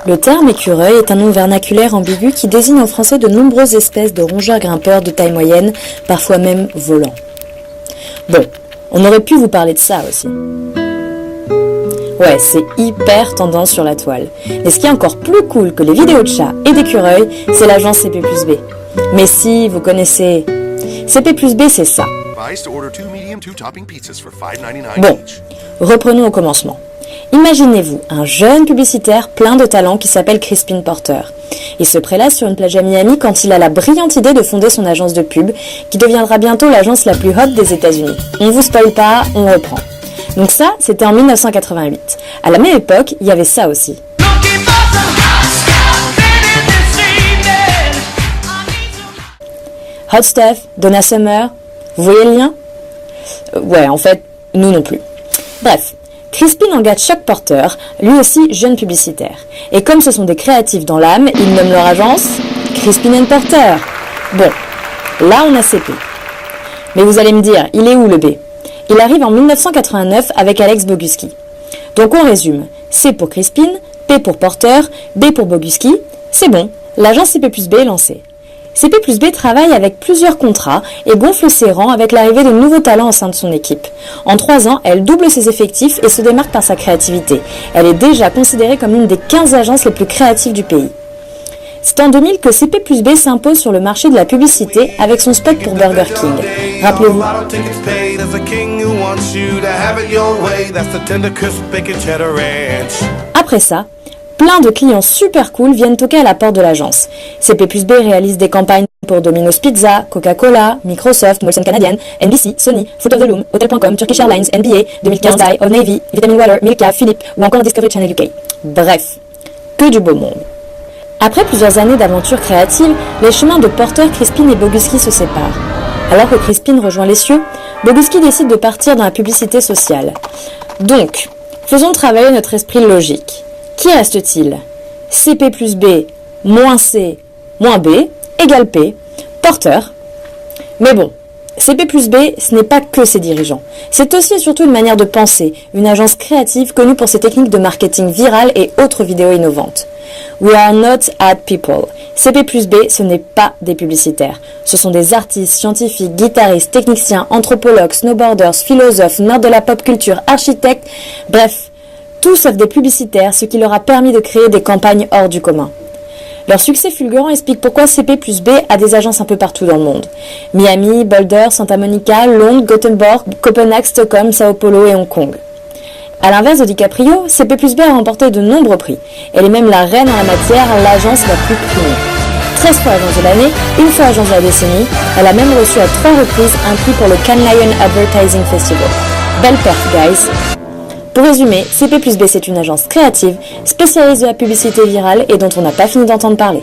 Le terme écureuil est un nom vernaculaire ambigu qui désigne en français de nombreuses espèces de rongeurs grimpeurs de taille moyenne, parfois même volants. Bon, on aurait pu vous parler de ça aussi. Ouais, c'est hyper tendance sur la toile. Mais ce qui est encore plus cool que les vidéos de chats et d'écureuils, c'est l'agence CP+B. Mais si, vous connaissez... CP+B, c'est ça. Bon, reprenons au commencement. Imaginez-vous un jeune publicitaire plein de talent qui s'appelle Crispin Porter. Il se prélasse sur une plage à Miami quand il a la brillante idée de fonder son agence de pub, qui deviendra bientôt l'agence la plus hot des États-Unis. On vous spoil pas, on reprend. Donc ça, c'était en 1988. À la même époque, il y avait ça aussi. Hot Stuff, Donna Summer, vous voyez le lien ? Ouais, en fait, nous non plus. Bref, Crispin engage Chuck Porter, lui aussi jeune publicitaire. Et comme ce sont des créatifs dans l'âme, ils nomment leur agence Crispin & Porter. Bon, là on a CP. Mais vous allez me dire, il est où le B ? Il arrive en 1989 avec Alex Boguski. Donc on résume, C pour Crispin, P pour Porter, B pour Boguski, c'est bon, l'agence CP+B est lancée. CP+B travaille avec plusieurs contrats et gonfle ses rangs avec l'arrivée de nouveaux talents au sein de son équipe. En 3 ans, elle double ses effectifs et se démarque par sa créativité. Elle est déjà considérée comme l'une des 15 agences les plus créatives du pays. C'est en 2000 que CP+B s'impose sur le marché de la publicité avec son spot pour Burger King. Rappelez-vous. Après ça, plein de clients super cool viennent toquer à la porte de l'agence. CP+B réalise des campagnes pour Domino's Pizza, Coca-Cola, Microsoft, Molson Canadian, NBC, Sony, Fruit of the Loom, Hotel.com, Turkish Airlines, NBA, 2015 Die, Old Navy, Vitamin Water, Milka, Philippe ou encore Discovery Channel UK. Bref, que du beau monde. Après plusieurs années d'aventure créative, les chemins de Porter, Crispin et Boguski se séparent. Alors que Crispin rejoint les cieux, Boguski décide de partir dans la publicité sociale. Donc, faisons travailler notre esprit logique. Qui reste-t-il ? CP+B moins C moins B égale P, Porter. Mais bon, CP+B, ce n'est pas que ses dirigeants. C'est aussi et surtout une manière de penser, une agence créative connue pour ses techniques de marketing viral et autres vidéos innovantes. We are not ad people. CP+B, ce n'est pas des publicitaires. Ce sont des artistes, scientifiques, guitaristes, techniciens, anthropologues, snowboarders, philosophes, nerds de la pop culture, architectes, bref, tout sauf des publicitaires, ce qui leur a permis de créer des campagnes hors du commun. Leur succès fulgurant explique pourquoi CP+B a des agences un peu partout dans le monde. Miami, Boulder, Santa Monica, Londres, Gothenburg, Copenhague, Stockholm, Sao Paulo et Hong Kong. A l'inverse de DiCaprio, CP+B a remporté de nombreux prix. Elle est même la reine en la matière, l'agence la plus primée. 13 fois agence de l'année, une fois agence de la décennie, elle a même reçu à 3 reprises un prix pour le Cannes Lion Advertising Festival. Belle perf, guys! Pour résumer, CP+B c'est une agence créative, spécialiste de la publicité virale et dont on n'a pas fini d'entendre parler.